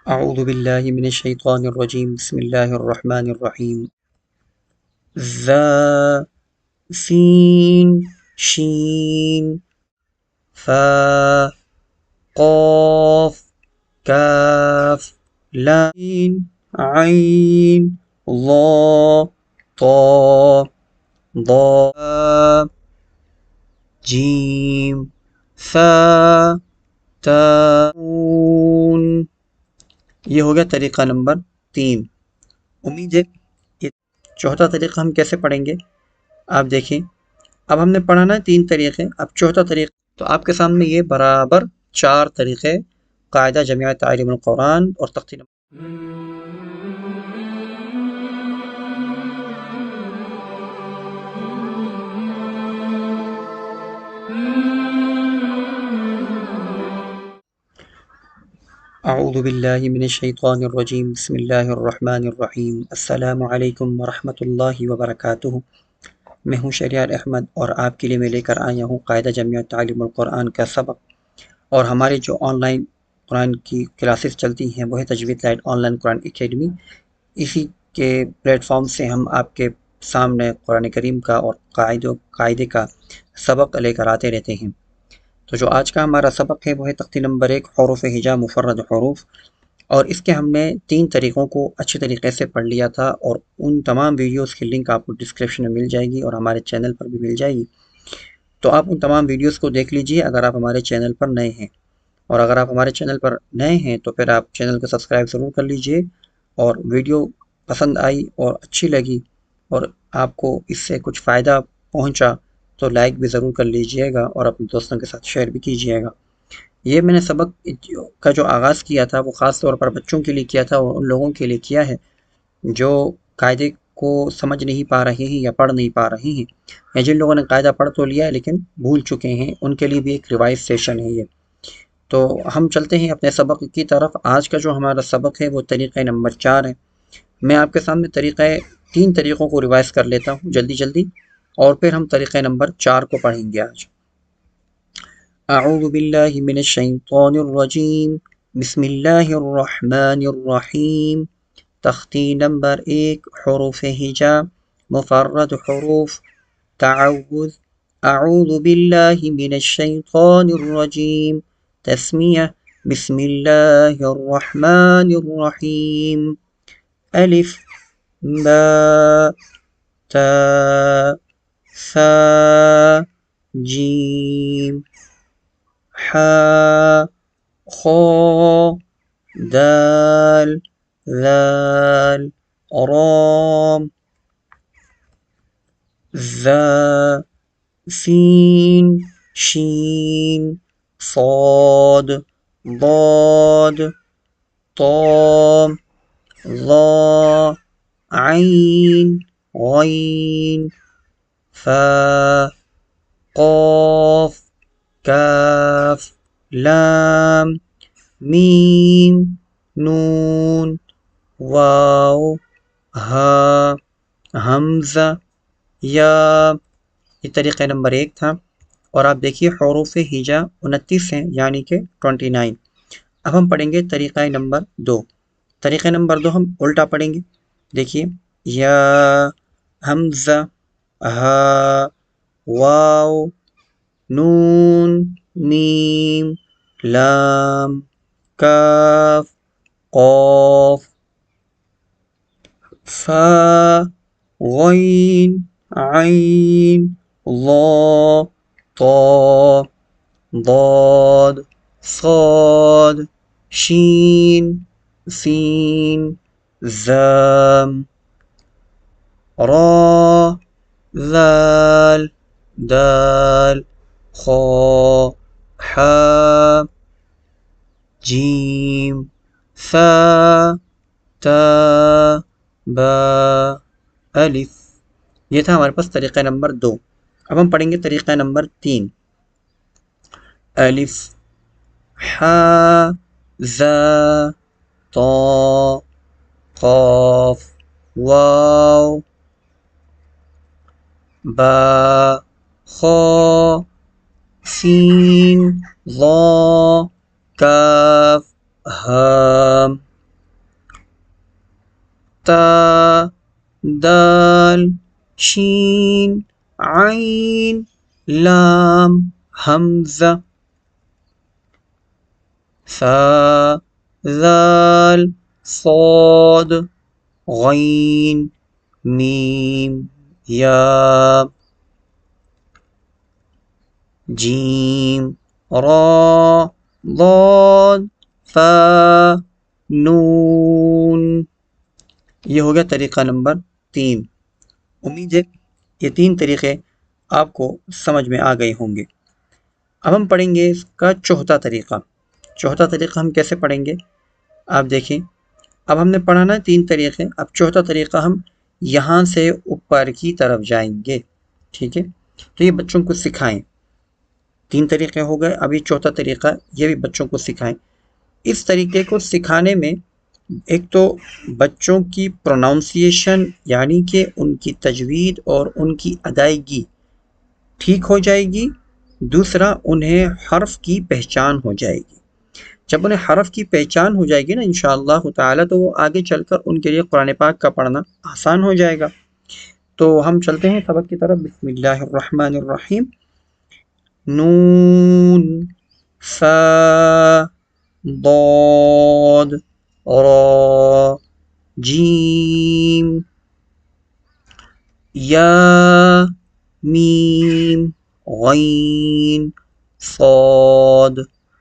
اعوذ باللہ من الشیطان الرجیم بسم اللہ الرحمن الرحیم ذا سین شین فا قاف کاف لام عین ضا طا ضا جیم ثا تا نون۔ یہ ہو گیا طریقہ نمبر 3۔ امید ہے کہ چوتھا طریقہ ہم کیسے پڑھیں گے آپ دیکھیں۔ اب ہم نے پڑھا نا 3 طریقے، اب چوتھا طریقہ تو آپ کے سامنے یہ برابر 4 طریقے قاعدہ جمع تعلیم القرآن اور تختی نمبر اعوذ باللہ من الشیطان الرجیم بسم اللہ الرحمن الرحیم السلام علیکم ورحمۃ اللہ وبرکاتہ۔ میں ہوں شہریار احمد اور آپ کے لیے میں لے کر آیا ہوں قاعدہ جمع تعلیم القرآن کا سبق، اور ہماری جو آن لائن قرآن کی کلاسز چلتی ہیں وہ ہے تجوید light online Quran academy. اسی کے پلیٹ فارم سے ہم آپ کے سامنے قرآن کریم کا اور قاعدے کا سبق لے کر آتے رہتے ہیں۔ تو جو آج کا ہمارا سبق ہے وہ ہے تختی نمبر 1 حروف ہجا مفرد حروف، اور اس کے ہم نے 3 طریقوں کو اچھی طریقے سے پڑھ لیا تھا، اور ان تمام ویڈیوز کی لنک آپ کو ڈسکرپشن میں مل جائے گی اور ہمارے چینل پر بھی مل جائے گی، تو آپ ان تمام ویڈیوز کو دیکھ لیجئے اگر آپ ہمارے چینل پر نئے ہیں، اور اگر آپ ہمارے چینل پر نئے ہیں تو پھر آپ چینل کو سبسکرائب ضرور کر لیجئے، اور ویڈیو پسند آئی اور اچھی لگی اور آپ کو اس سے کچھ فائدہ پہنچا تو لائک بھی ضرور کر لیجئے گا اور اپنے دوستوں کے ساتھ شیئر بھی کیجئے گا۔ یہ میں نے سبق کا جو آغاز کیا تھا وہ خاص طور پر بچوں کے لیے کیا تھا، اور ان لوگوں کے لیے کیا ہے جو قاعدے کو سمجھ نہیں پا رہے ہیں یا پڑھ نہیں پا رہے ہیں، یا جن لوگوں نے قاعدہ پڑھ تو لیا ہے لیکن بھول چکے ہیں، ان کے لیے بھی ایک ریوائز سیشن ہے یہ۔ تو ہم چلتے ہیں اپنے سبق کی طرف۔ آج کا جو ہمارا سبق ہے وہ طریقہ نمبر 4 ہے۔ میں آپ کے سامنے 3 طریقوں کو ریوائز کر لیتا ہوں جلدی، اور پھر ہم طریقہ نمبر 4 کو پڑھیں گے آج۔ اعوذ باللہ من الشیطان الرجیم بسم اللہ الرحمن الرحیم۔ تختی نمبر 1 حروف ہجا مفرد حروف۔ تعوذ، اعوذ باللہ من الشیطان الرجیم۔ تسمیہ، بسم اللہ الرحمن الرحیم۔ الف، با، تا، ثا، جیم، حا، خا، دال، ذال، را، ذا، سین، شین، صاد، ضاد، طا، ظا، عین، غین، فا، قاف، کاف، لام، میم، نون، واو، ہا، حمزہ، یا۔ یہ طریقہ نمبر 1 تھا، اور آپ دیکھیے حروف ہجا 29 ہیں یعنی کہ 29۔ اب ہم پڑھیں گے طریقہ نمبر 2۔ طریقہ نمبر 2 ہم الٹا پڑھیں گے۔ دیکھیے، یا، حمزہ، ہا، واو، نون، میم، لام، کاف، قاف، فا، غین، عین، ضا، طا، ضاد، صاد، شین، سین، زام، را، ذال، دال، خا، حا، جیم، ثا، تا، با، الف۔ یہ تھا ہمارے پاس طریقہ نمبر 2۔ اب ہم پڑھیں گے طریقہ نمبر 3۔ الف، حا، زا، طا، قاف، واو، با، خا، سین، ضا، کاف، ہا۔ عین لام حمزہ ثا ذال صاد غین میم یا جیم را ضاد فا نون۔ یہ ہو گیا طریقہ نمبر 3۔ امید ہے یہ 3 طریقے آپ کو سمجھ میں آ گئے ہوں گے۔ اب ہم پڑھیں گے اس کا چوتھا طریقہ۔ چوتھا طریقہ ہم کیسے پڑھیں گے؟ آپ دیکھیں، اب ہم نے پڑھا نا 3 طریقے، اب چوتھا طریقہ ہم یہاں سے اوپر کی طرف جائیں گے، ٹھیک ہے؟ تو یہ بچوں کو سکھائیں۔ 3 طریقے ہو گئے، اب یہ چوتھا طریقہ یہ بھی بچوں کو سکھائیں۔ اس طریقے کو سکھانے میں ایک تو بچوں کی پروناؤنسیشن یعنی کہ ان کی تجوید اور ان کی ادائیگی ٹھیک ہو جائے گی، دوسرا انہیں حرف کی پہچان ہو جائے گی۔ جب انہیں حرف کی پہچان ہو جائے گی نا انشاءاللہ تعالی، تو وہ آگے چل کر ان کے لیے قرآن پاک کا پڑھنا آسان ہو جائے گا۔ تو ہم چلتے ہیں سبق کی طرف۔ بسم اللہ الرحمن الرحیم۔ نون فا ضاد را جیم یا میم غین صاد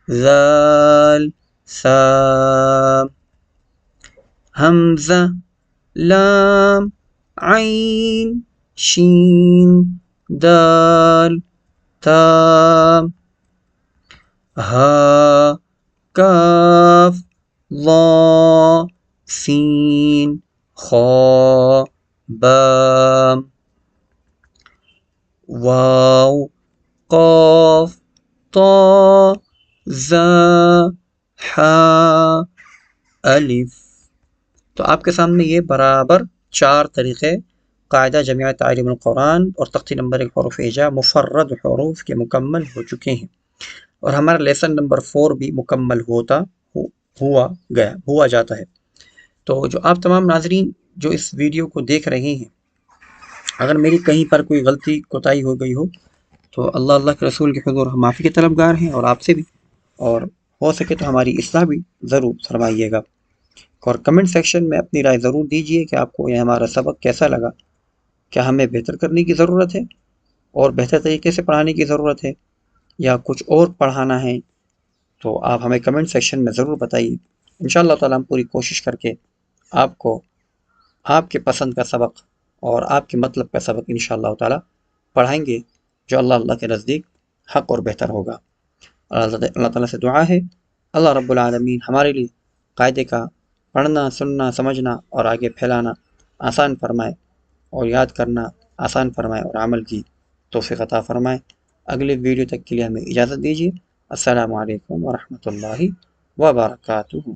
ذال ثا حمزہ لام عین شین دال تا ہا کاف ضا سین خا با واو قاف طا زا حا الف۔ تو آپ کے سامنے یہ برابر 4 طریقے قاعدہ جامعہ تعلیم القرآن اور تختی نمبر 1 حروف ہجا مفرد حروف کے مکمل ہو چکے ہیں، اور ہمارا لیسن نمبر 4 بھی مکمل ہوا جاتا ہے۔ تو جو آپ تمام ناظرین جو اس ویڈیو کو دیکھ رہے ہیں، اگر میری کہیں پر کوئی غلطی کوتاہی ہو گئی ہو تو اللہ کے رسول کے حضور ہم معافی کے طلبگار ہیں، اور آپ سے بھی، اور ہو سکے تو ہماری اصلاح بھی ضرور فرمائیے گا، اور کمنٹ سیکشن میں اپنی رائے ضرور دیجیے کہ آپ کو یہ ہمارا سبق کیسا لگا، کیا ہمیں بہتر کرنے کی ضرورت ہے اور بہتر طریقے سے پڑھانے کی ضرورت ہے، یا کچھ اور پڑھانا ہے، تو آپ ہمیں کمنٹ سیکشن میں ضرور بتائیے۔ انشاءاللہ تعالیٰ ہم پوری کوشش کر کے آپ کو آپ کے پسند کا سبق اور آپ کے مطلب کا سبق انشاءاللہ تعالیٰ پڑھائیں گے، جو اللہ کے نزدیک حق اور بہتر ہوگا۔ اللہ تعالیٰ سے دعا ہے اللہ رب العالمین ہمارے لیے قاعدے کا پڑھنا، سننا، سمجھنا اور آگے پھیلانا آسان فرمائے، اور یاد کرنا آسان فرمائے، اور عمل کی توفیق عطا فرمائے۔ اگلے ویڈیو تک کے لیے ہمیں اجازت دیجیے۔ السلام علیکم ورحمۃ اللہ وبرکاتہ۔